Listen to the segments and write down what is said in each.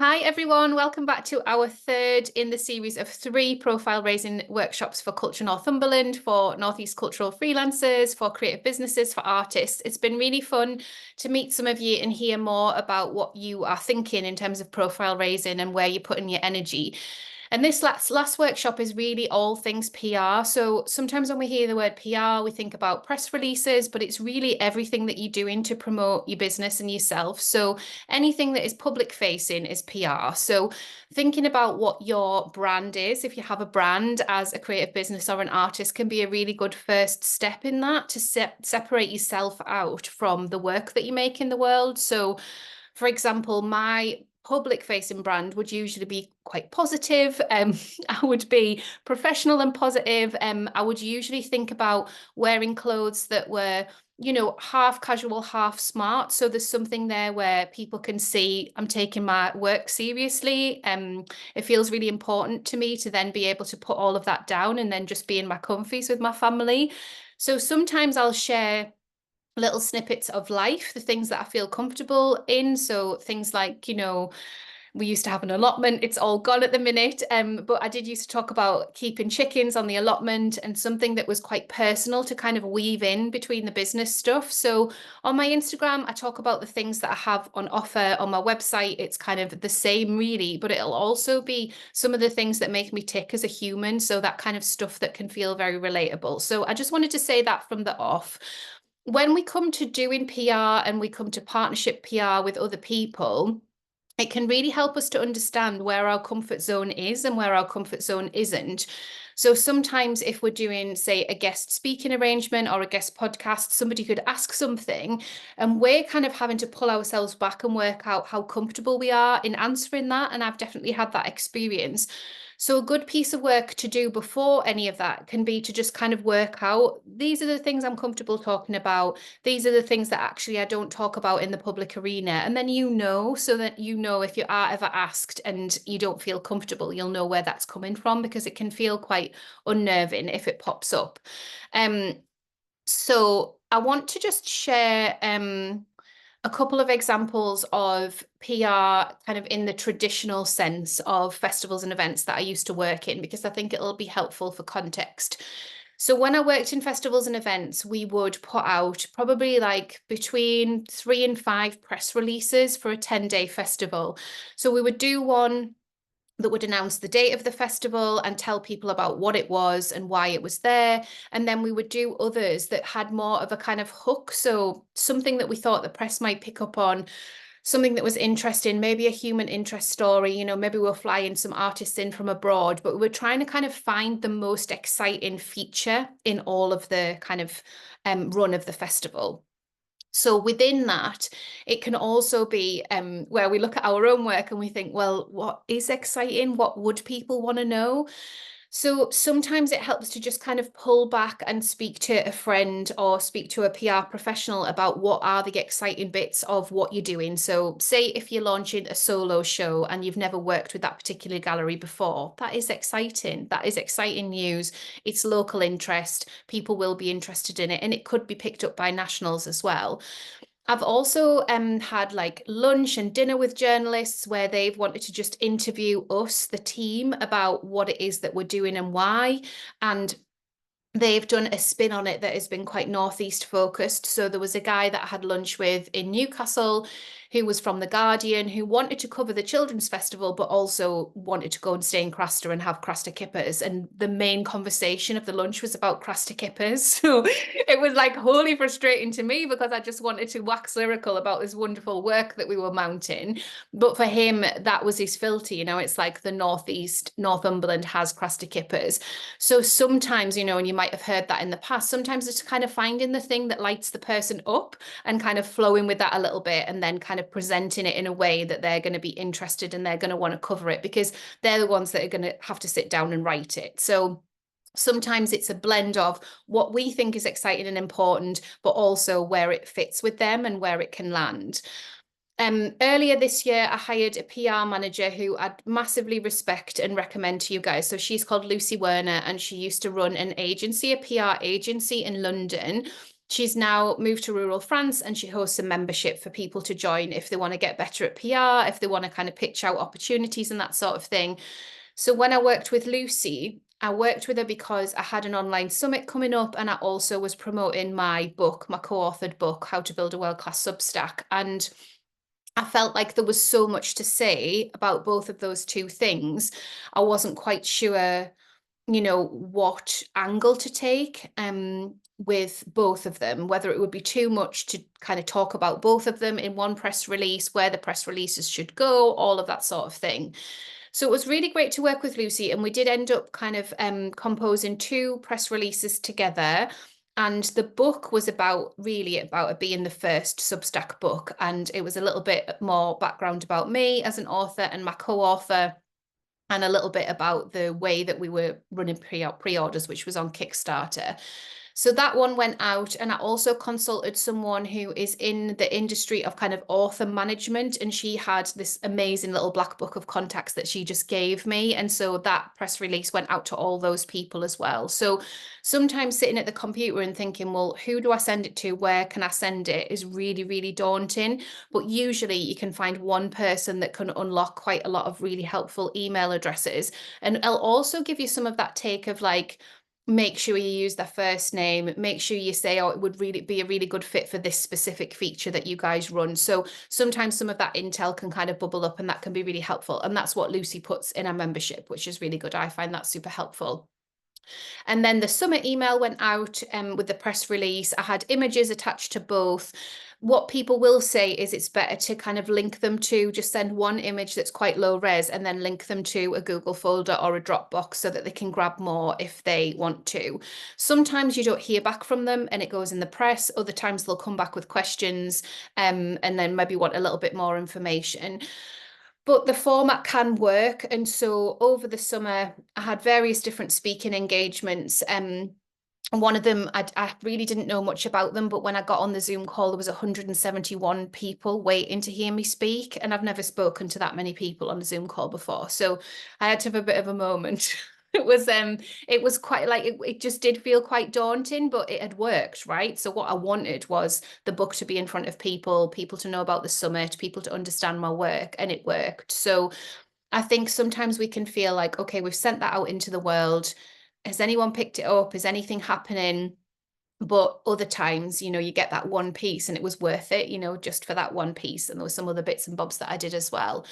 Hi everyone, welcome back to our third in the series of 3 profile raising workshops for Culture Northumberland, for Northeast cultural freelancers, for creative businesses, for artists. It's been really fun to meet some of you and hear more about what you are thinking in terms of profile raising and where you're putting your energy. And this last workshop is really all things PR. So sometimes when we hear the word PR, we think about press releases, but it's really everything that you're doing to promote your business and yourself. So anything that is public facing is PR. So thinking about what your brand is, if you have a brand as a creative business or an artist, can be a really good first step in that to separate yourself out from the work that you make in the world. So for example, my public facing brand would usually be quite positive. I would be professional and positive. I would usually think about wearing clothes that were, half casual, half smart. So there's something there where people can see I'm taking my work seriously. It feels really important to me to then be able to put all of that down and then just be in my comfies with my family. So sometimes I'll share little snippets of life, the things that I feel comfortable in. So things like, we used to have an allotment. It's all gone at the minute. But I did used to talk about keeping chickens on the allotment and something that was quite personal to kind of weave in between the business stuff. So on my Instagram, I talk about the things that I have on offer. On my website, it's kind of the same really, but it'll also be some of the things that make me tick as a human. So that kind of stuff that can feel very relatable. So I just wanted to say that from the off. When we come to doing PR and we come to partnership PR with other people, it can really help us to understand where our comfort zone is and where our comfort zone isn't. So sometimes if we're doing, say, a guest speaking arrangement or a guest podcast, somebody could ask something and we're kind of having to pull ourselves back and work out how comfortable we are in answering that. And I've definitely had that experience. So a good piece of work to do before any of that can be to just kind of work out, these are the things I'm comfortable talking about. These are the things that actually I don't talk about in the public arena. And then so that if you are ever asked and you don't feel comfortable, you'll know where that's coming from, because it can feel quite unnerving if it pops up. So I want to just share a couple of examples of PR kind of in the traditional sense of festivals and events that I used to work in, because I think it'll be helpful for context. So when I worked in festivals and events, we would put out probably like between 3 and 5 press releases for a 10-day festival. So we would do one that would announce the date of the festival and tell people about what it was and why it was there. And then we would do others that had more of a kind of hook. So something that we thought the press might pick up on, something that was interesting, maybe a human interest story, maybe we're flying some artists in from abroad, but we're trying to kind of find the most exciting feature in all of the kind of run of the festival. So within that, it can also be where we look at our own work and we think, well, what is exciting? What would people want to know? So sometimes it helps to just kind of pull back and speak to a friend or speak to a PR professional about what are the exciting bits of what you're doing. So say if you're launching a solo show and you've never worked with that particular gallery before, that is exciting. That is exciting news. It's local interest. People will be interested in it, and it could be picked up by nationals as well. I've also had like lunch and dinner with journalists where they've wanted to just interview us, the team, about what it is that we're doing and why. And they've done a spin on it that has been quite Northeast focused. So there was a guy that I had lunch with in Newcastle who was from The Guardian, who wanted to cover the Children's Festival, but also wanted to go and stay in Craster and have Craster kippers. And the main conversation of the lunch was about Craster kippers. So it was like wholly frustrating to me because I just wanted to wax lyrical about this wonderful work that we were mounting. But for him, that was his filter, it's like the Northeast, Northumberland has Craster kippers. So sometimes, and you might have heard that in the past, sometimes it's kind of finding the thing that lights the person up and kind of flowing with that a little bit and then kind of presenting it in a way that they're going to be interested and they're going to want to cover it because they're the ones that are going to have to sit down and write it. So sometimes it's a blend of what we think is exciting and important, but also where it fits with them and where it can land. Earlier this year, I hired a PR manager who I'd massively respect and recommend to you guys. So she's called Lucy Werner, and she used to run an agency, a PR agency in London. She's now moved to rural France, and she hosts a membership for people to join if they want to get better at PR, if they want to kind of pitch out opportunities and that sort of thing. So when I worked with Lucy, I worked with her because I had an online summit coming up, and I also was promoting my book, my co-authored book, How to Build a World-Class Substack. And I felt like there was so much to say about both of those two things. I wasn't quite sure, what angle to take with both of them, whether it would be too much to kind of talk about both of them in one press release, where the press releases should go, all of that sort of thing. So it was really great to work with Lucy, and we did end up kind of composing 2 press releases together. And the book was really about it being the first Substack book. And it was a little bit more background about me as an author and my co-author, and a little bit about the way that we were running pre-orders, which was on Kickstarter. So that one went out, and I also consulted someone who is in the industry of kind of author management, and she had this amazing little black book of contacts that she just gave me. And so that press release went out to all those people as well. So sometimes sitting at the computer and thinking, well, who do I send it to? Where can I send it? Is really, really daunting. But usually you can find one person that can unlock quite a lot of really helpful email addresses. And I'll also give you some of that take of like, make sure you use their first name, make sure you say, oh, it would really be a really good fit for this specific feature that you guys run. So sometimes some of that intel can kind of bubble up, and that can be really helpful. And that's what Lucy puts in our membership, which is really good. I find that super helpful. And then the summit email went out with the press release. I had images attached to both. What people will say is it's better to kind of link them to, just send one image that's quite low res and then link them to a Google folder or a Dropbox so that they can grab more if they want to. Sometimes you don't hear back from them and it goes in the press. Other times they'll come back with questions and then maybe want a little bit more information. But the format can work. And so over the summer, I had various different speaking engagements. One of them, I really didn't know much about them, but when I got on the Zoom call, there was 171 people waiting to hear me speak. And I've never spoken to that many people on a Zoom call before. So I had to have a bit of a moment. It was quite like, it just did feel quite daunting, but it had worked, right? So what I wanted was the book to be in front of people to know about the summit, people to understand my work, and it worked. So I think sometimes we can feel like, okay, we've sent that out into the world. Has anyone picked it up? Is anything happening? But other times, you get that one piece and it was worth it, just for that one piece. And there were some other bits and bobs that I did as well.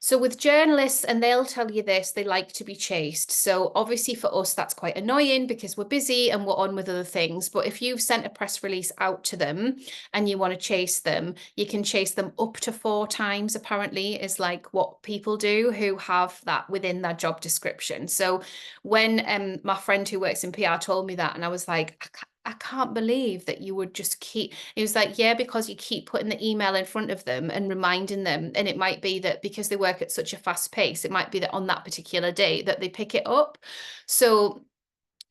So with journalists, and they'll tell you this, they like to be chased. So obviously for us, that's quite annoying because we're busy and we're on with other things. But if you've sent a press release out to them and you want to chase them, you can chase them up to 4 times, apparently, is like what people do who have that within their job description. So when my friend who works in PR told me that, and I was like, I can't believe that you would just keep, he was like, yeah, because you keep putting the email in front of them and reminding them. And it might be that because they work at such a fast pace, it might be that on that particular day that they pick it up. So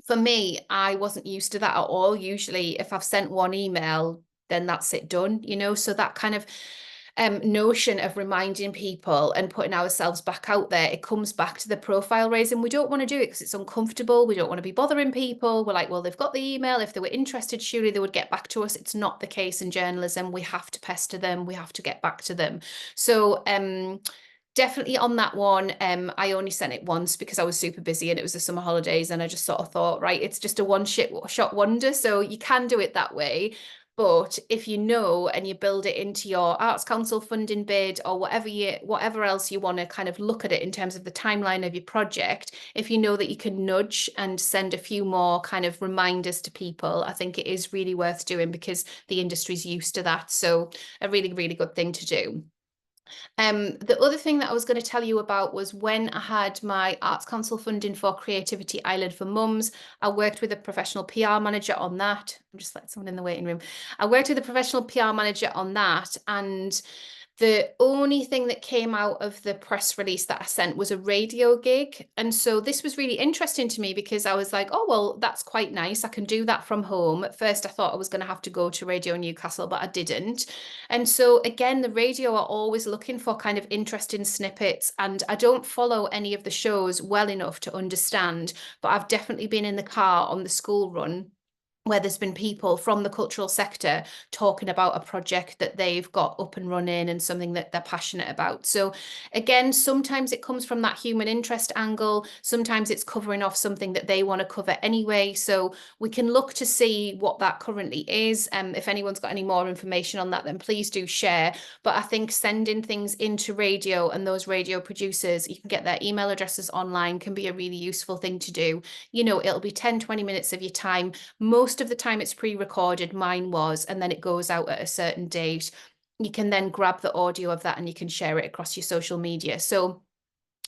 for me, I wasn't used to that at all. Usually if I've sent one email, then that's it done, so that kind of notion of reminding people and putting ourselves back out there, it comes back to the profile raising. We don't want to do it because it's uncomfortable. We don't want to be bothering people. We're like, well, they've got the email. If they were interested, surely they would get back to us. It's not the case in journalism. We have to pester them. We have to get back to them. So definitely on that one, I only sent it once because I was super busy and it was the summer holidays, and I just sort of thought, right, it's just a one-shot wonder. So you can do it that way. But if you know and you build it into your Arts Council funding bid or whatever else you want to kind of look at it in terms of the timeline of your project, if you know that you can nudge and send a few more kind of reminders to people, I think it is really worth doing because the industry's used to that. So a really, really good thing to do. The other thing that I was going to tell you about was when I had my Arts Council funding for Creativity Island for Mums, I worked with a professional PR manager on that. I'm just letting someone in the waiting room. I worked with a professional PR manager on that, and the only thing that came out of the press release that I sent was a radio gig. And so this was really interesting to me because I was like, oh, well, that's quite nice. I can do that from home. At first, I thought I was going to have to go to Radio Newcastle, but I didn't. And so again, the radio are always looking for kind of interesting snippets. And I don't follow any of the shows well enough to understand, but I've definitely been in the car on the school run where there's been people from the cultural sector talking about a project that they've got up and running and something that they're passionate about. So again, sometimes it comes from that human interest angle. Sometimes it's covering off something that they want to cover anyway. So we can look to see what that currently is. If anyone's got any more information on that, then please do share. But I think sending things into radio, and those radio producers, you can get their email addresses online, can be a really useful thing to do. You know, it'll be 10, 20 minutes of your time. Most of the time it's pre-recorded, mine was, and then it goes out at a certain date. You can then grab the audio of that and you can share it across your social media. So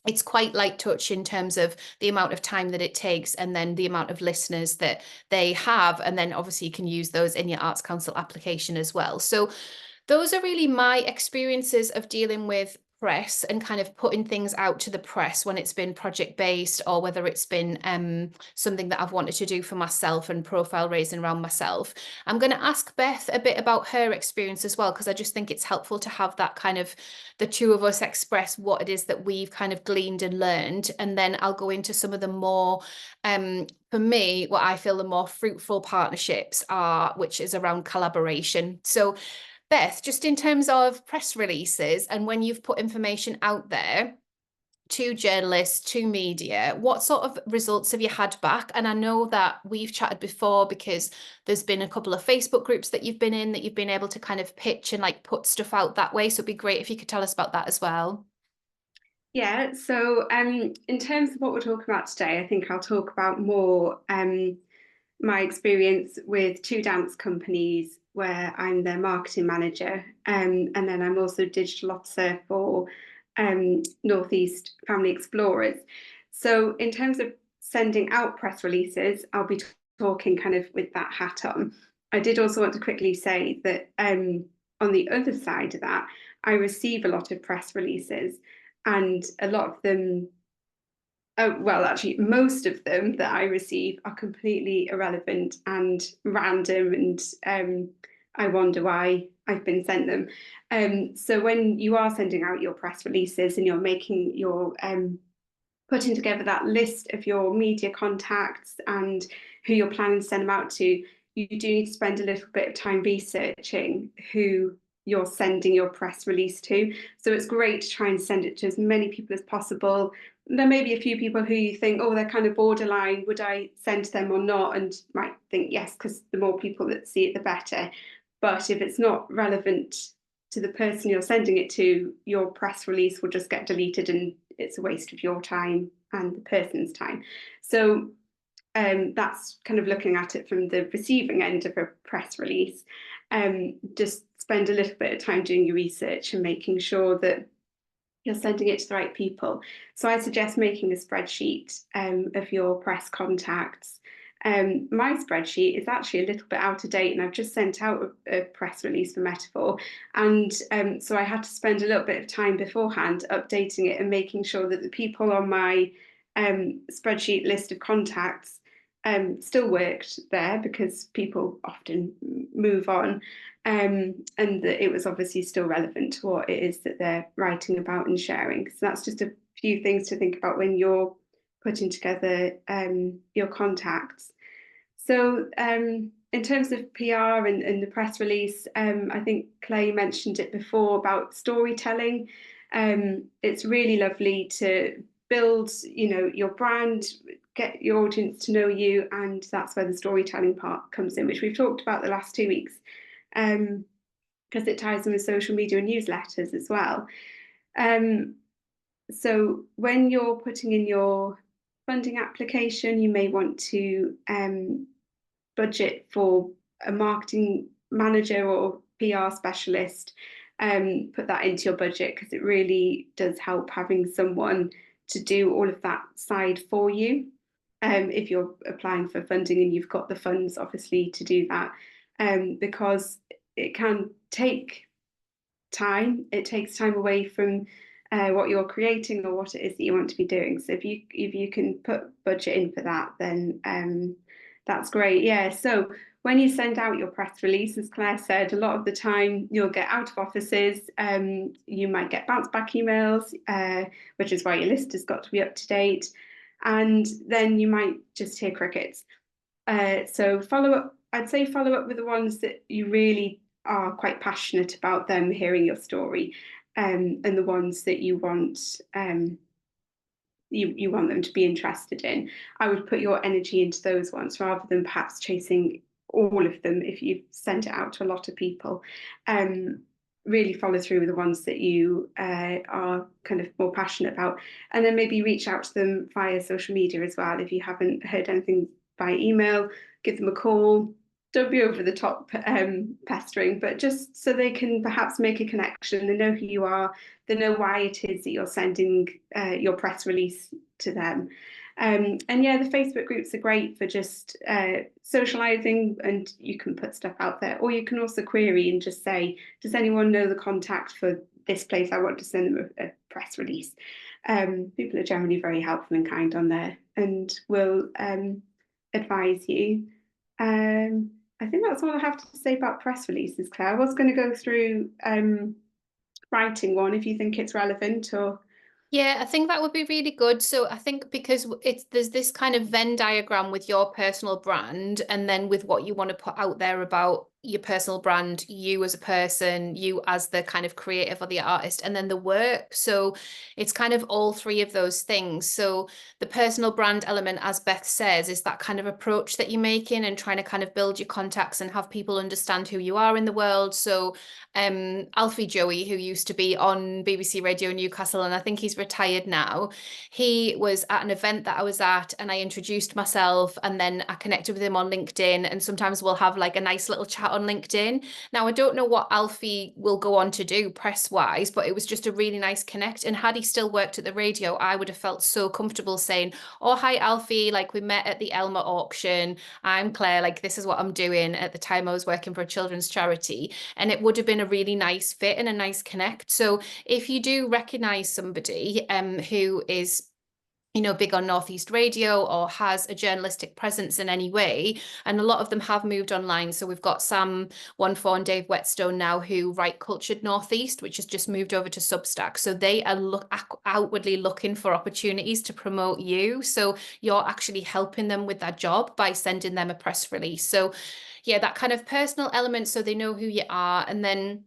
it's quite light touch in terms of the amount of time that it takes and then the amount of listeners that they have. And then obviously you can use those in your Arts Council application as well. So those are really my experiences of dealing with press and kind of putting things out to the press when it's been project based, or whether it's been something that I've wanted to do for myself and profile raising around myself. I'm going to ask Beth a bit about her experience as well, because I just think it's helpful to have that kind of, the two of us express what it is that we've kind of gleaned and learned. And then I'll go into some of the more, for me, what I feel the more fruitful partnerships are, which is around collaboration. So Beth, just in terms of press releases and when you've put information out there to journalists, to media, what sort of results have you had back? And I know that we've chatted before because there's been a couple of Facebook groups that you've been in that you've been able to kind of pitch and like put stuff out that way. So it'd be great if you could tell us about that as well. Yeah, so in terms of what we're talking about today, I think I'll talk about more my experience with two dance companies where I'm their marketing manager, and then I'm also digital officer for Northeast Family Explorers. So in terms of sending out press releases, I'll be talking kind of with that hat on. I did also want to quickly say that on the other side of that, I receive a lot of press releases, and a lot of them, well, actually, most of them that I receive are completely irrelevant and random, and I wonder why I've been sent them. So when you are sending out your press releases and you're making your putting together that list of your media contacts and who you're planning to send them out to, you do need to spend a little bit of time researching who you're sending your press release to. So it's great to try and send it to as many people as possible. There may be a few people who you think, oh, they're kind of borderline, would I send to them or not? And you might think yes, because the more people that see it, the better. But if it's not relevant to the person you're sending it to, your press release will just get deleted and it's a waste of your time and the person's time. So that's kind of looking at it from the receiving end of a press release. Just spend a little bit of time doing your research and making sure that you're sending it to the right people. So I suggest making a spreadsheet of your press contacts. My spreadsheet is actually a little bit out of date, and I've just sent out a press release for Metaphor. And so I had to spend a little bit of time beforehand updating it and making sure that the people on my spreadsheet list of contacts still worked there, because people often move on, and that it was obviously still relevant to what it is that they're writing about and sharing. So that's just a few things to think about when you're putting together your contacts. So in terms of PR and the press release, I think Clay mentioned it before about storytelling. It's really lovely to build, your brand, get your audience to know you, and that's where the storytelling part comes in, which we've talked about the last 2 weeks, because it ties in with social media and newsletters as well. So when you're putting in your funding application, you may want to budget for a marketing manager or PR specialist. Put that into your budget, because it really does help having someone to do all of that side for you. If you're applying for funding and you've got the funds, obviously, to do that, because it can take time. It takes time away from what you're creating or what it is that you want to be doing. So if you can put budget in for that, then that's great. Yeah. So when you send out your press release, as Claire said, a lot of the time you'll get out of offices. You might get bounce back emails, which is why your list has got to be up to date. And then you might just hear crickets. So follow up I'd say follow up with the ones that you really are quite passionate about them hearing your story, and the ones that you want you want them to be interested in. I would put your energy into those ones rather than perhaps chasing all of them if you've sent it out to a lot of people. Really follow through with the ones that you are kind of more passionate about, and then maybe reach out to them via social media as well. If you haven't heard anything by email, give them a call. Don't be over the top pestering, but just so they can perhaps make a connection. They know who you are. They know why it is that you're sending your press release to them. And yeah, the Facebook groups are great for just socializing, and you can put stuff out there, or you can also query and just say, does anyone know the contact for this place? I want to send them a press release. People are generally very helpful and kind on there, and will advise you. I think that's all I have to say about press releases, Claire. I was going to go through writing one if you think it's relevant, or Yeah, I think that would be really good. So I think because there's this kind of Venn diagram with your personal brand, and then with what you want to put out there about your personal brand, you as a person, you as the kind of creative or the artist, and then the work. So it's kind of all three of those things. So the personal brand element, as Beth says, is that kind of approach that you're making and trying to kind of build your contacts and have people understand who you are in the world. So Alfie Joey, who used to be on BBC Radio Newcastle, and I think he's retired now. He was at an event that I was at, and I introduced myself, and then I connected with him on LinkedIn, and sometimes we'll have like a nice little chat on LinkedIn. Now, I don't know what Alfie will go on to do press-wise, but it was just a really nice connect. And had he still worked at the radio, I would have felt so comfortable saying, oh, hi, Alfie, like we met at the Elmer auction. I'm Claire, like this is what I'm doing. At the time, I was working for a children's charity, and it would have been a really nice fit and a nice connect. So if you do recognize somebody who is big on Northeast Radio or has a journalistic presence in any way. And a lot of them have moved online. So we've got Sam Onefour and Dave Whetstone now who write Cultured Northeast, which has just moved over to Substack. So they are outwardly looking for opportunities to promote you. So you're actually helping them with that job by sending them a press release. So yeah, that kind of personal element so they know who you are. And then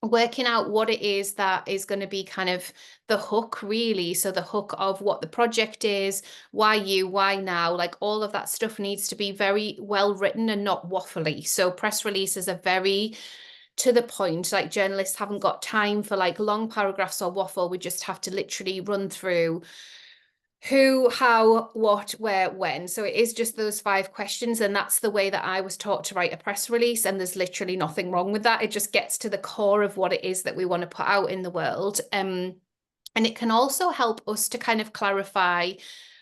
working out what it is that is going to be kind of the hook, really. So the hook of what the project is, why you, why now, like all of that stuff needs to be very well written and not waffly. So press releases are very to the point. Like journalists haven't got time for like long paragraphs or waffle. We just have to literally run through who, how, what, where, when. So it is just those 5 questions. And that's the way that I was taught to write a press release. And there's literally nothing wrong with that. It just gets to the core of what it is that we want to put out in the world. And it can also help us to kind of clarify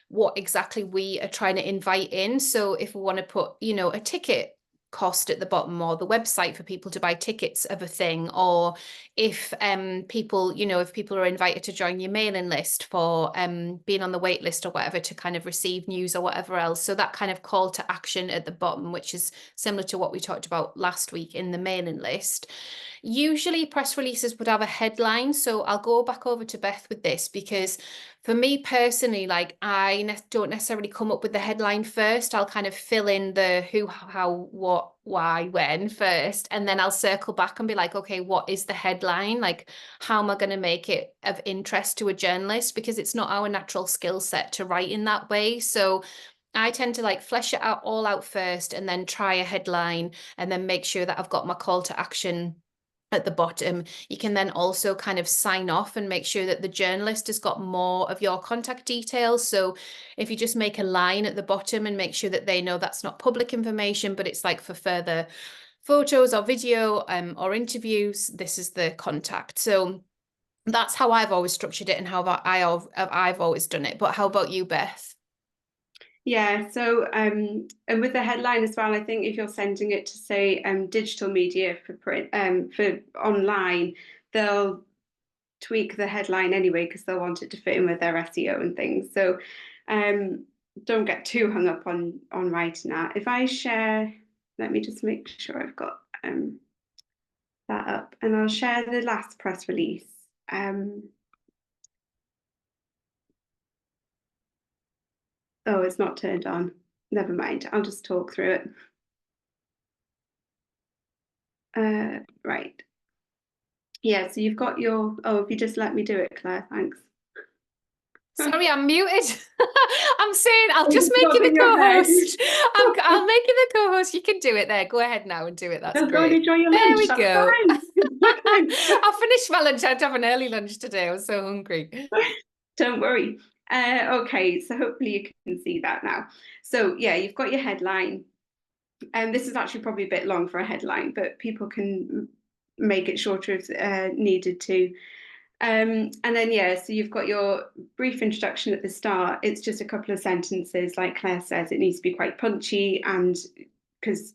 what exactly we are trying to invite in. So if we want to put, a ticket cost at the bottom, or the website for people to buy tickets of a thing, or if people, if people are invited to join your mailing list for being on the wait list or whatever to kind of receive news or whatever else. So that kind of call to action at the bottom, which is similar to what we talked about last week in the mailing list. Usually press releases would have a headline. So I'll go back over to Beth with this, because for me personally, like I don't necessarily come up with the headline first. I'll kind of fill in the who, how, what, why, when first, and then I'll circle back and be like, okay, what is the headline? Like, how am I going to make it of interest to a journalist? Because it's not our natural skill set to write in that way. So I tend to like flesh it out all out first, and then try a headline, and then make sure that I've got my call to action at the bottom. You can then also kind of sign off and make sure that the journalist has got more of your contact details. So if you just make a line at the bottom and make sure that they know that's not public information, but it's like for further photos or video or interviews, this is the contact. So that's how I've always structured it and how I've always done it. But how about you, Beth? yeah, so and with the headline as well, I think if you're sending it to say digital media for print, for online, they'll tweak the headline anyway because they'll want it to fit in with their SEO and things. So don't get too hung up on writing that. If I share, let me just make sure I've got that up, and I'll share the last press release. Oh, it's not turned on. Never mind. I'll just talk through it. Right. Yeah, so you've got your, oh, if you just let me do it, Claire, thanks. Sorry, I'm muted. I'm saying I'll just It's make you not in the your head. co-host. I'll make you the co-host. You can do it there. Go ahead now and do it. That's Just go and great. enjoy your There lunch. we That's go. fine. I finished my lunch. I had to have an early lunch today. I was so hungry. Don't worry. Okay, so hopefully you can see that now. So yeah, you've got your headline. And this is actually probably a bit long for a headline, but people can make it shorter if needed to. And then, yeah, so you've got your brief introduction at the start. It's just a couple of sentences, like Claire says, it needs to be quite punchy, and because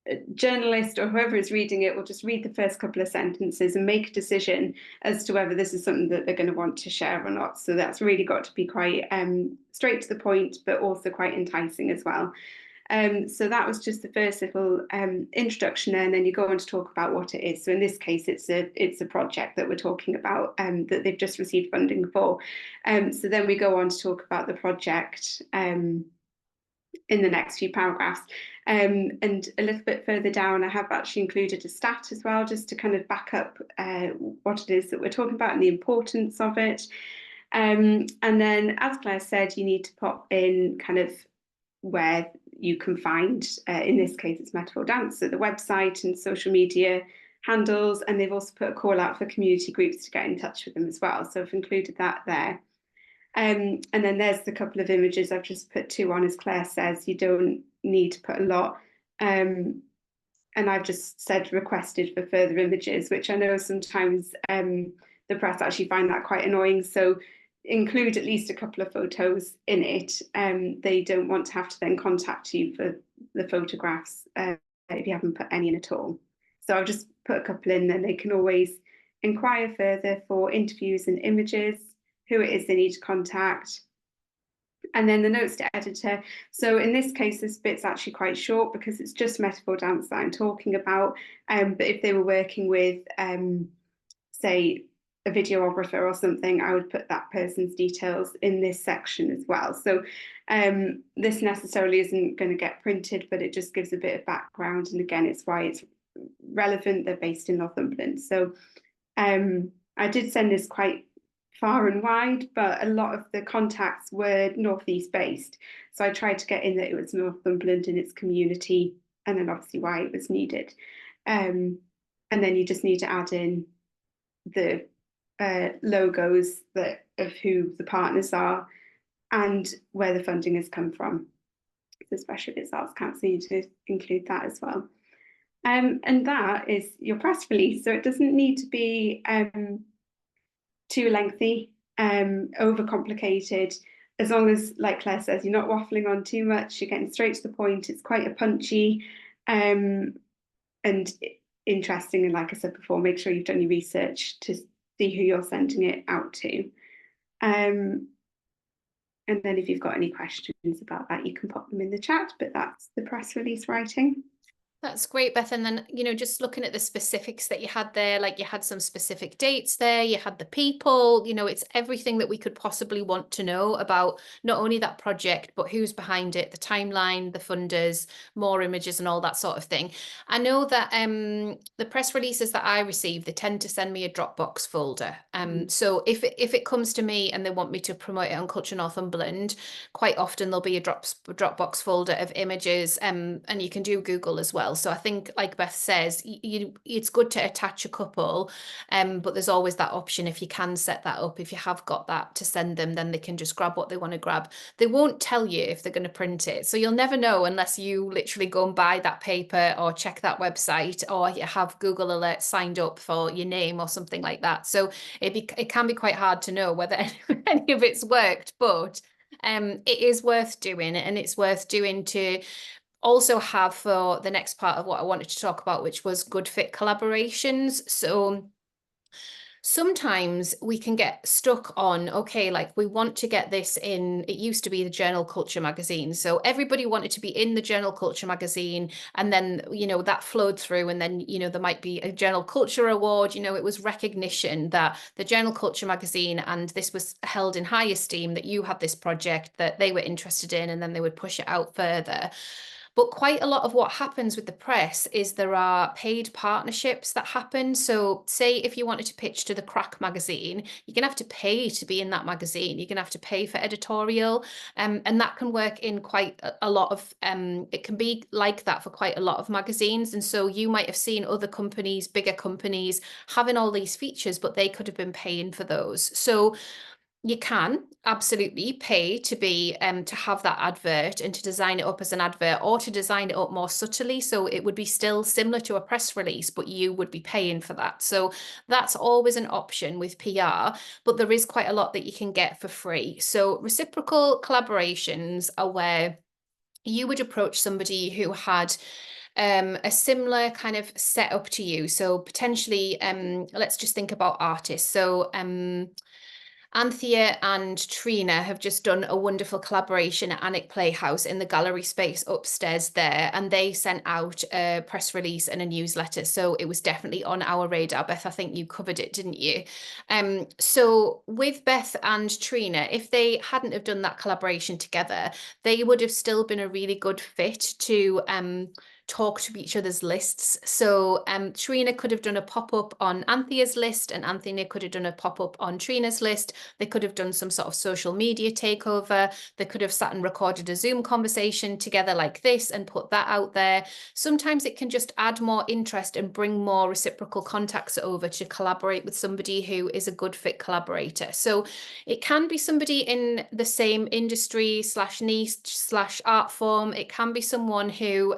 a journalist or whoever is reading it will just read the first couple of sentences and make a decision as to whether this is something that they're going to want to share or not. So that's really got to be quite straight to the point, but also quite enticing as well. So that was just the first little introduction, and then you go on to talk about what it is. So in this case, it's a project that we're talking about that they've just received funding for. So then we go on to talk about the project in the next few paragraphs. And a little bit further down, I have actually included a stat as well, just to kind of back up what it is that we're talking about and the importance of it. And then, as Claire said, you need to pop in kind of where you can find, in this case, it's Metaphor Dance, so the website and social media handles, and they've also put a call out for community groups to get in touch with them as well. So I've included that there. And then there's the couple of images. I've just put 2 on, as Claire says. You don't need to put a lot. And I've just said requested for further images, which I know sometimes the press actually find that quite annoying. So include at least a couple of photos in it. They don't want to have to then contact you for the photographs if you haven't put any in at all. So I've just put a couple in, then they can always inquire further for interviews and images, who it is they need to contact, and then the notes to editor. So in this case, this bit's actually quite short because it's just Metaphor Dance that I'm talking about. But if they were working with, say, a videographer or something, I would put that person's details in this section as well. So this necessarily isn't going to get printed, but it just gives a bit of background. And again, it's why it's relevant. They're based in Northumberland. So I did send this quite far and wide, but a lot of the contacts were northeast based. So I tried to get in that it was Northumberland and its community, and then obviously why it was needed. And then you just need to add in the logos of who the partners are and where the funding has come from. So especially if it's Arts Council, you need to include that as well. And that is your press release. So it doesn't need to be too lengthy, overcomplicated, as long as, like Claire says, you're not waffling on too much, you're getting straight to the point. It's quite a punchy and interesting. And like I said before, make sure you've done your research to see who you're sending it out to. And then if you've got any questions about that, you can pop them in the chat, but that's the press release writing. That's great, Beth. And then, just looking at the specifics that you had there, like you had some specific dates there, you had the people, it's everything that we could possibly want to know about not only that project, but who's behind it, the timeline, the funders, more images and all that sort of thing. I know that the press releases that I receive, they tend to send me a Dropbox folder. So if it comes to me and they want me to promote it on Culture Northumberland, quite often there'll be a Dropbox folder of images, and you can do Google as well. So I think, like Beth says, it's good to attach a couple, but there's always that option if you can set that up. If you have got that to send them, then they can just grab what they want to grab. They won't tell you if they're going to print it. So you'll never know unless you literally go and buy that paper or check that website, or you have Google Alerts signed up for your name or something like that. So it can be quite hard to know whether any of it's worked, but it is worth doing, and it's worth doing to also have for the next part of what I wanted to talk about, which was good fit collaborations. So sometimes we can get stuck on, okay, like we want to get this in, it used to be the Journal Culture magazine. So everybody wanted to be in the Journal Culture magazine. And then, that flowed through. And then, there might be a Journal Culture award. It was recognition that the Journal Culture magazine, and this was held in high esteem, that you had this project that they were interested in, and then they would push it out further. But quite a lot of what happens with the press is there are paid partnerships that happen. So say if you wanted to pitch to the Crack magazine, you're going to have to pay to be in that magazine. You're going to have to pay for editorial. And that can work in quite a lot of, it can be like that for quite a lot of magazines. And so you might have seen other companies, bigger companies, having all these features, but they could have been paying for those. So you can absolutely pay to be to have that advert and to design it up as an advert, or to design it up more subtly, so it would be still similar to a press release, but you would be paying for that. So that's always an option with PR, but there is quite a lot that you can get for free. So reciprocal collaborations are where you would approach somebody who had a similar kind of setup to you. So potentially, let's just think about artists. So Anthea and Trina have just done a wonderful collaboration at Annick Playhouse in the gallery space upstairs there, and they sent out a press release and a newsletter. So it was definitely on our radar. Beth, I think you covered it, didn't you? So with Beth and Trina, if they hadn't have done that collaboration together, they would have still been a really good fit to talk to each other's lists. So Trina could have done a pop-up on Anthea's list, and Anthea could have done a pop-up on Trina's list. They could have done some sort of social media takeover. They could have sat and recorded a Zoom conversation together like this and put that out there. Sometimes it can just add more interest and bring more reciprocal contacts over to collaborate with somebody who is a good fit collaborator. So it can be somebody in the same industry slash niche slash art form. It can be someone who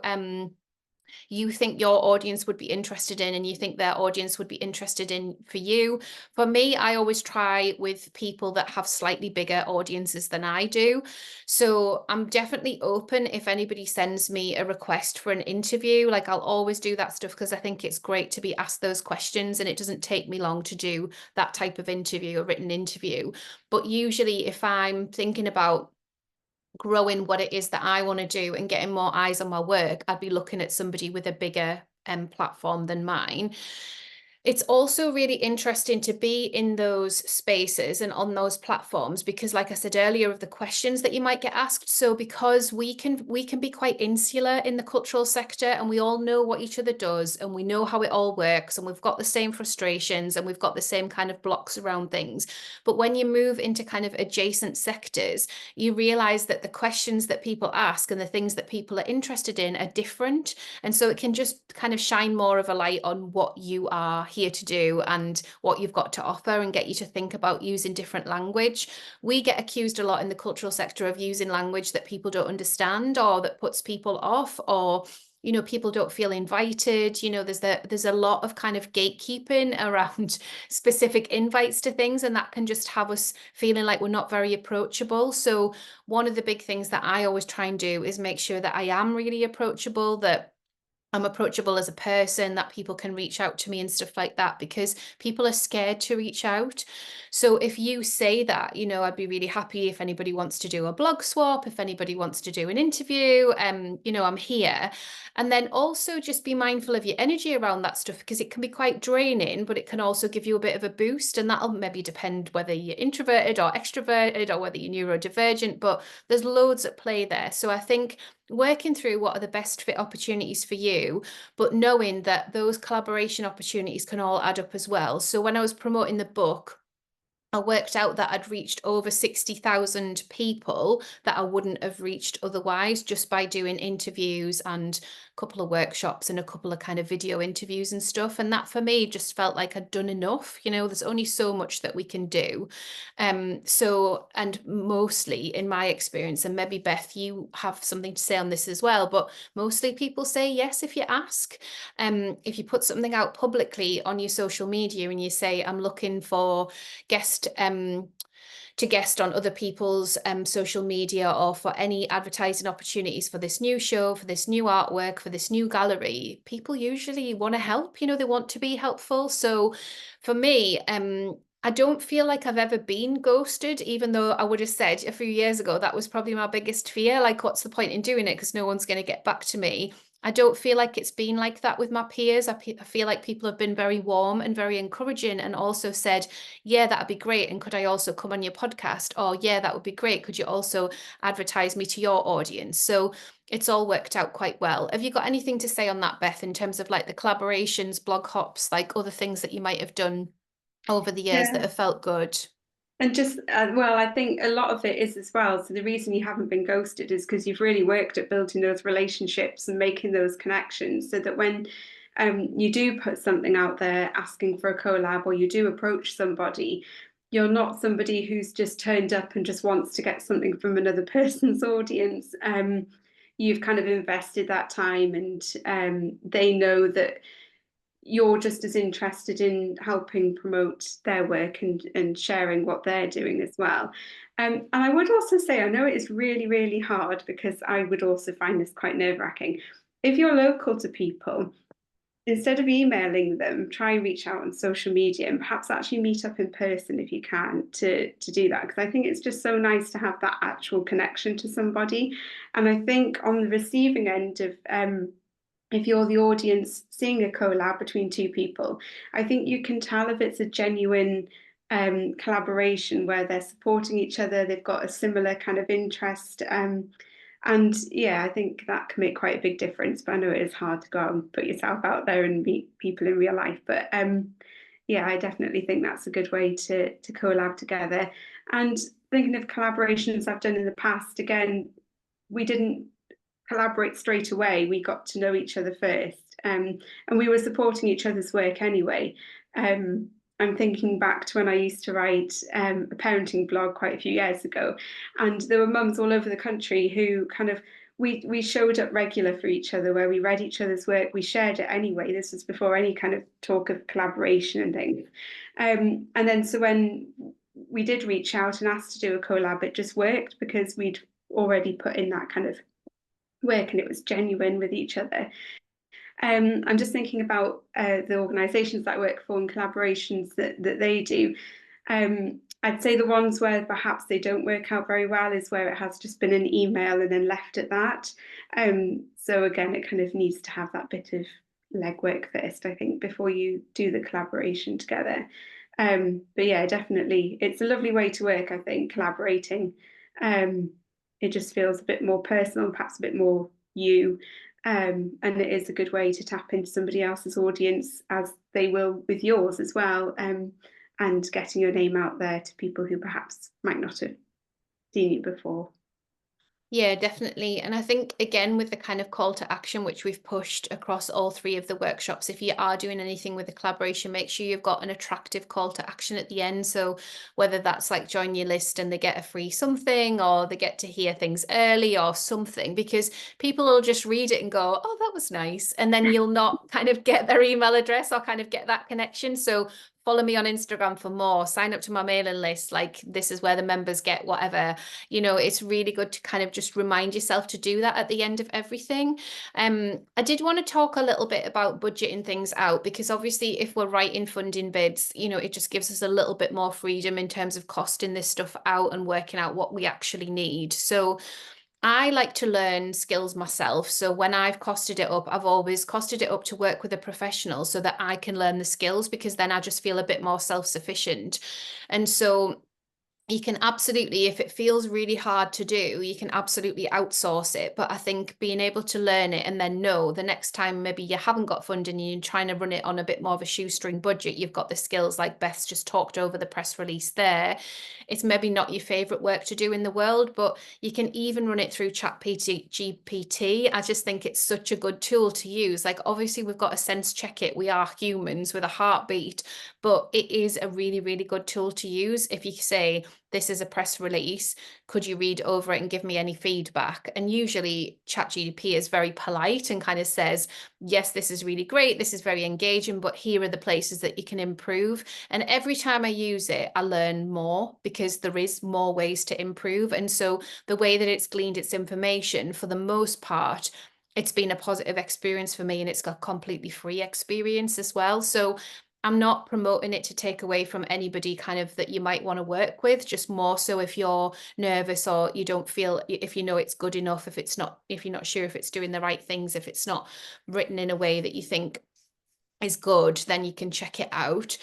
you think your audience would be interested in, and you think their audience would be interested in for you. For me, I always try with people that have slightly bigger audiences than I do. So I'm definitely open if anybody sends me a request for an interview. Like, I'll always do that stuff because I think it's great to be asked those questions, and it doesn't take me long to do that type of interview, a written interview. But usually if I'm thinking about growing what it is that I want to do and getting more eyes on my work, I'd be looking at somebody with a bigger platform than mine. It's also really interesting to be in those spaces and on those platforms because, like I said earlier, of the questions that you might get asked. So because we can be quite insular in the cultural sector, and we all know what each other does, and we know how it all works, and we've got the same frustrations, and we've got the same kind of blocks around things. But when you move into kind of adjacent sectors, you realize that the questions that people ask and the things that people are interested in are different. And so it can just kind of shine more of a light on what you are here to do and what you've got to offer, and get you to think about using different language. We get accused a lot in the cultural sector of using language that people don't understand, or that puts people off, or people don't feel invited. There's a lot of kind of gatekeeping around specific invites to things, and that can just have us feeling like we're not very approachable. So one of the big things that I always try and do is make sure that I am really approachable, that I'm approachable as a person, that people can reach out to me and stuff like that, because people are scared to reach out. So if you say that, I'd be really happy if anybody wants to do a blog swap, if anybody wants to do an interview, I'm here. And then also just be mindful of your energy around that stuff, because it can be quite draining, but it can also give you a bit of a boost. And that'll maybe depend whether you're introverted or extroverted, or whether you're neurodivergent, but there's loads at play there. So I think working through what are the best fit opportunities for you, but knowing that those collaboration opportunities can all add up as well. So when I was promoting the book, I worked out that I'd reached over 60,000 people that I wouldn't have reached otherwise, just by doing interviews and a couple of workshops and a couple of kind of video interviews and stuff. And that for me just felt like I'd done enough. There's only so much that we can do. And mostly in my experience, and maybe Beth, you have something to say on this as well, but mostly people say yes if you ask. If you put something out publicly on your social media and you say, I'm looking for to guest on other people's social media, or for any advertising opportunities for this new show, for this new artwork, for this new gallery, people usually want to help. They want to be helpful. So for me, I don't feel like I've ever been ghosted, even though I would have said a few years ago that was probably my biggest fear. Like, what's the point in doing it, because no one's going to get back to me? I don't feel like it's been like that with my peers. I feel like people have been very warm and very encouraging, and also said, yeah, that'd be great. And could I also come on your podcast? Or, yeah, that would be great. Could you also advertise me to your audience? So it's all worked out quite well. Have you got anything to say on that, Beth, in terms of like the collaborations, blog hops, like other things that you might have done over the years that Yeah. have felt good? And just, well, I think a lot of it is as well. So the reason you haven't been ghosted is because you've really worked at building those relationships and making those connections so that when you do put something out there asking for a collab, or you do approach somebody, you're not somebody who's just turned up and just wants to get something from another person's audience. You've kind of invested that time, and they know that you're just as interested in helping promote their work and sharing what they're doing as well. And I would also say, I know it is really, really hard because I would also find this quite nerve-wracking. If you're local to people, instead of emailing them, try and reach out on social media and perhaps actually meet up in person if you can to do that. Because I think it's just so nice to have that actual connection to somebody. And I think on the receiving end of if you're the audience seeing a collab between two people, I think you can tell if it's a genuine collaboration where they're supporting each other, they've got a similar kind of interest. And yeah, I think that can make quite a big difference. But I know it is hard to go out and put yourself out there and meet people in real life. But yeah, I definitely think that's a good way to collab together. And thinking of collaborations I've done in the past, again, we didn't collaborate straight away. We got to know each other first, and we were supporting each other's work anyway. I'm thinking back to when I used to write a parenting blog quite a few years ago, and there were mums all over the country who kind of we showed up regular for each other, where we read each other's work, we shared it anyway. This was before any kind of talk of collaboration and things. And then so when we did reach out and asked to do a collab, it just worked because we'd already put in that kind of work and it was genuine with each other. I'm just thinking about the organisations that I work for and collaborations that they do. I'd say the ones where perhaps they don't work out very well is where it has just been an email and then left at that. So again, it kind of needs to have that bit of legwork first, I think, before you do the collaboration together. But yeah, definitely, it's a lovely way to work, I think, collaborating. It just feels a bit more personal, perhaps a bit more you. And it is a good way to tap into somebody else's audience as they will with yours as well, and getting your name out there to people who perhaps might not have seen you before. Yeah, definitely. And I think, again, with the kind of call to action, which we've pushed across all three of the workshops, if you are doing anything with a collaboration, make sure you've got an attractive call to action at the end. So whether that's like join your list and they get a free something, or they get to hear things early or something, because people will just read it and go, oh, that was nice. And then you'll not kind of get their email address or kind of get that connection. So follow me on Instagram for more, sign up to my mailing list. Like, this is where the members get whatever. It's really good to kind of just remind yourself to do that at the end of everything. I did want to talk a little bit about budgeting things out, because obviously if we're writing funding bids, it just gives us a little bit more freedom in terms of costing this stuff out and working out what we actually need. So I like to learn skills myself. So when I've costed it up, I've always costed it up to work with a professional so that I can learn the skills, because then I just feel a bit more self-sufficient. And so you can absolutely, if it feels really hard to do, you can absolutely outsource it. But I think being able to learn it and then know the next time maybe you haven't got funding and you're trying to run it on a bit more of a shoestring budget, you've got the skills like Beth's just talked over the press release there. It's maybe not your favorite work to do in the world, but you can even run it through GPT. I just think it's such a good tool to use. Like, obviously we've got to sense check it. We are humans with a heartbeat, but it is a really, really good tool to use. If you say, this is a press release, could you read over it and give me any feedback? And usually ChatGPT is very polite and kind of says, yes, this is really great, this is very engaging, but here are the places that you can improve. And every time I use it, I learn more, because there is more ways to improve. And so the way that it's gleaned its information, for the most part, it's been a positive experience for me, and it's got completely free experience as well. So I'm not promoting it to take away from anybody kind of that you might want to work with, just more so if you're nervous or you don't feel, if you know it's good enough, if it's not, if you're not sure if it's doing the right things, if it's not written in a way that you think is good, then you can check it out.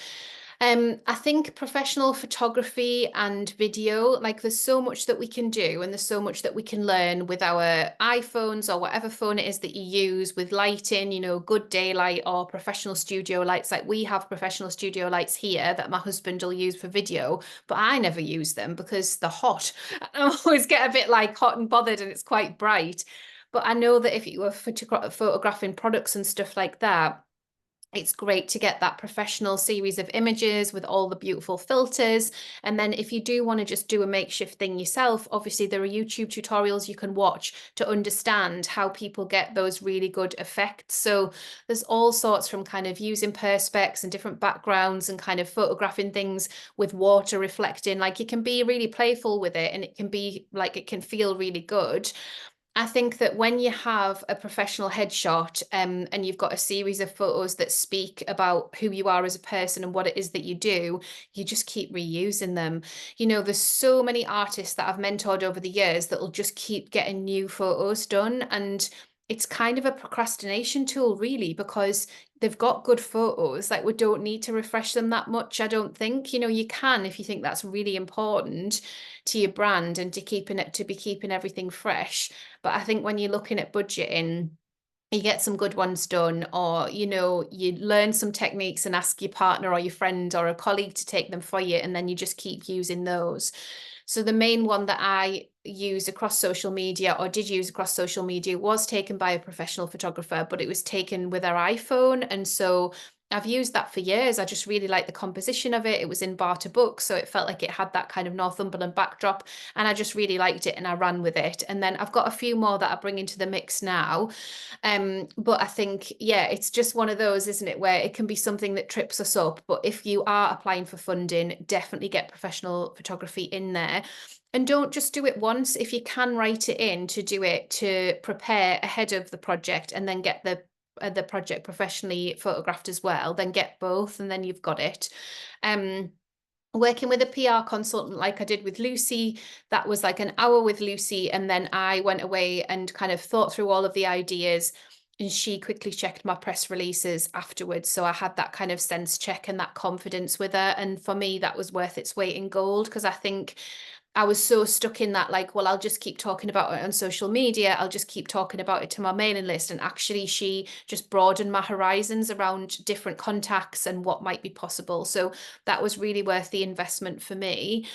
I think professional photography and video, like there's so much that we can do and there's so much that we can learn with our iPhones or whatever phone it is that you use, with lighting, you know, good daylight or professional studio lights. Like we have professional studio lights here that my husband will use for video, but I never use them because they're hot. I always get a bit like hot and bothered and it's quite bright. But I know that if you were photographing products and stuff like that, it's great to get that professional series of images with all the beautiful filters. And then if you do want to just do a makeshift thing yourself, obviously there are YouTube tutorials you can watch to understand how people get those really good effects. So there's all sorts, from kind of using perspex and different backgrounds and kind of photographing things with water reflecting. Like you can be really playful with it and it can be like, it can feel really good. I think that when you have a professional headshot, and you've got a series of photos that speak about who you are as a person and what it is that you just keep reusing them. You know, there's so many artists that I've mentored over the years that will just keep getting new photos done. And it's kind of a procrastination tool, really, because they've got good photos. Like we don't need to refresh them that much, I don't think. You know, you can if you think that's really important to your brand and to be keeping everything fresh. But I think when you're looking at budgeting, you get some good ones done, or you know, you learn some techniques and ask your partner or your friend or a colleague to take them for you, and then you just keep using those. So the main one that I use across social media, or did use across social media, was taken by a professional photographer, but it was taken with our iPhone. And so I've used that for years. I just really like the composition of it. It was in Barter Books, so it felt like it had that kind of Northumberland backdrop, and I just really liked it and I ran with it. And then I've got a few more that I bring into the mix now. But I think, yeah, it's just one of those, isn't it, where it can be something that trips us up. But if you are applying for funding, definitely get professional photography in there. And don't just do it once. If you can write it in, to do it, to prepare ahead of the project and then get the project professionally photographed as well, then get both and then you've got it. Working with a PR consultant like I did with Lucy, that was like an hour with Lucy, and then I went away and kind of thought through all of the ideas, and she quickly checked my press releases afterwards. So I had that kind of sense check and that confidence with her. And for me, that was worth its weight in gold, because I think I was so stuck in that, like, well, I'll just keep talking about it on social media. I'll just keep talking about it to my mailing list. And actually, she just broadened my horizons around different contacts and what might be possible. So that was really worth the investment for me.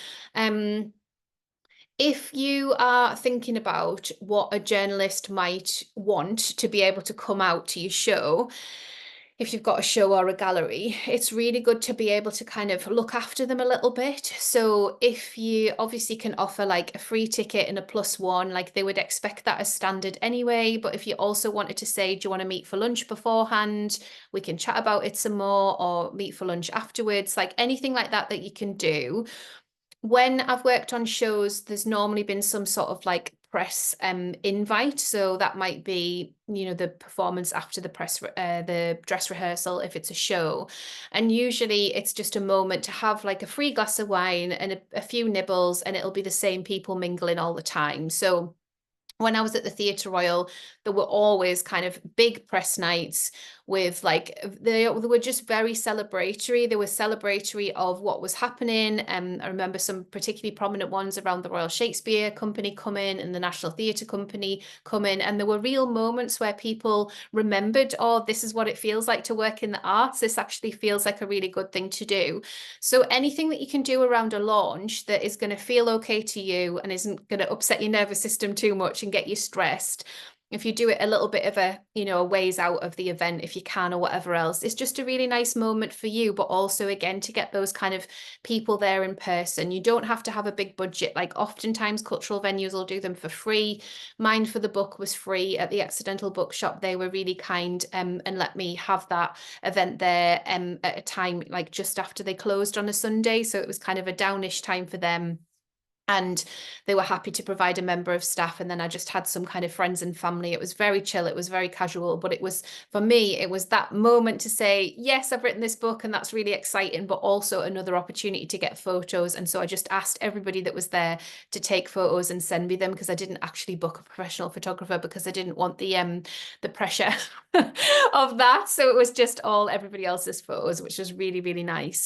If you are thinking about what a journalist might want to be able to come out to your show, if you've got a show or a gallery, it's really good to be able to kind of look after them a little bit. So if you obviously can offer like a free ticket and a +1, like they would expect that as standard anyway. But if you also wanted to say, do you want to meet for lunch beforehand? We can chat about it some more, or meet for lunch afterwards, like anything like that that you can do. When I've worked on shows, there's normally been some sort of like press invite. So that might be, you know, the performance after the dress rehearsal if it's a show. And usually it's just a moment to have like a free glass of wine and a few nibbles, and it'll be the same people mingling all the time. So when I was at the Theatre Royal, there were always kind of big press nights with like, they were just very celebratory. They were celebratory of what was happening. I remember some particularly prominent ones around the Royal Shakespeare Company coming and the National Theatre Company coming. And there were real moments where people remembered, oh, this is what it feels like to work in the arts. This actually feels like a really good thing to do. So anything that you can do around a launch that is going to feel okay to you and isn't going to upset your nervous system too much and get you stressed, if you do it a little bit of a, you know, a ways out of the event, if you can, or whatever else, it's just a really nice moment for you, but also again to get those kind of people there in person. You don't have to have a big budget. Like oftentimes cultural venues will do them for free. Mine for the book was free at the Accidental Bookshop. They were really kind, and let me have that event there at a time like just after they closed on a Sunday, so it was kind of a downish time for them. And they were happy to provide a member of staff. And then I just had some kind of friends and family. It was very chill. It was very casual. But it was, for me, it was that moment to say, yes, I've written this book and that's really exciting, but also another opportunity to get photos. And so I just asked everybody that was there to take photos and send me them, because I didn't actually book a professional photographer because I didn't want the pressure of that. So it was just all everybody else's photos, which was really, really nice.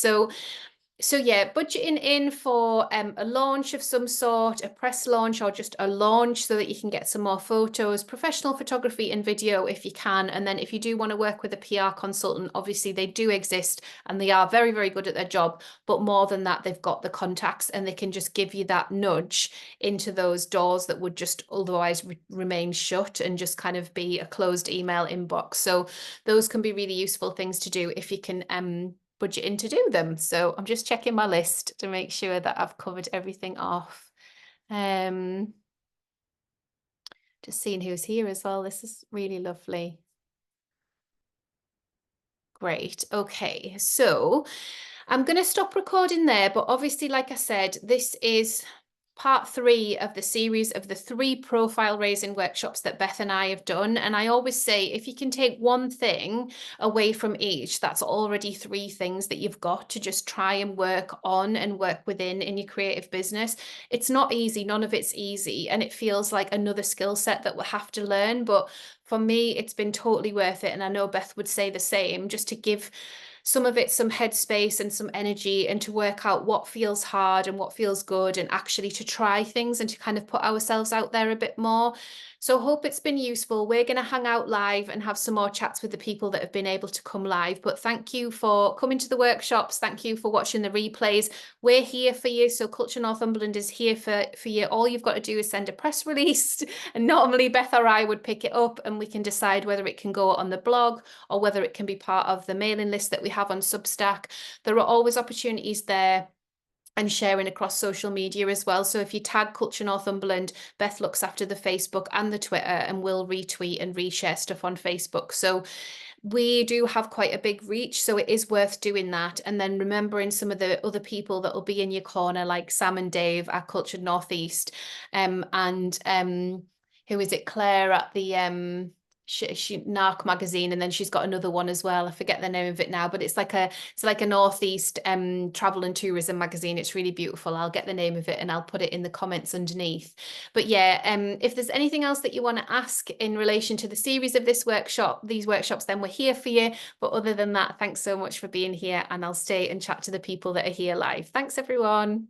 So yeah, budgeting in for a launch of some sort, a press launch or just a launch so that you can get some more photos, professional photography and video if you can. And then if you do want to work with a PR consultant, obviously they do exist and they are very, very good at their job. But more than that, they've got the contacts and they can just give you that nudge into those doors that would just otherwise remain shut and just kind of be a closed email inbox. So those can be really useful things to do if you can budget in to do them. So I'm just checking my list to make sure that I've covered everything off. Just seeing who's here as well. This is really lovely. Great. Okay, so I'm going to stop recording there, but obviously, like I said, this is part 3 of the series of the 3 profile raising workshops that Beth and I have done. And I always say, if you can take one thing away from each, that's already 3 things that you've got to just try and work on and work within in your creative business. It's not easy. None of it's easy. And it feels like another skill set that we'll have to learn. But for me, it's been totally worth it. And I know Beth would say the same, just to give some of it some headspace and some energy, and to work out what feels hard and what feels good, and actually to try things and to kind of put ourselves out there a bit more. So hope it's been useful. We're going to hang out live and have some more chats with the people that have been able to come live. But thank you for coming to the workshops. Thank you for watching the replays. We're here for you. So Culture Northumberland is here for you. All you've got to do is send a press release, and normally Beth or I would pick it up and we can decide whether it can go on the blog or whether it can be part of the mailing list that we have on Substack. There are always opportunities there, and sharing across social media as well. So if you tag Culture Northumberland, Beth looks after the Facebook and the Twitter and will retweet and reshare stuff on Facebook. So we do have quite a big reach, so it is worth doing that. And then remembering some of the other people that will be in your corner, like Sam and Dave at Culture Northeast, and who is it, Claire at the she Narc magazine, and then she's got another one as well. I forget the name of it now, but it's like a Northeast travel and tourism magazine. It's really beautiful. I'll get the name of it and I'll put it in the comments underneath. But yeah, if there's anything else that you want to ask in relation to the series of these workshops, then we're here for you. But other than that, thanks so much for being here, and I'll stay and chat to the people that are here live. Thanks, everyone.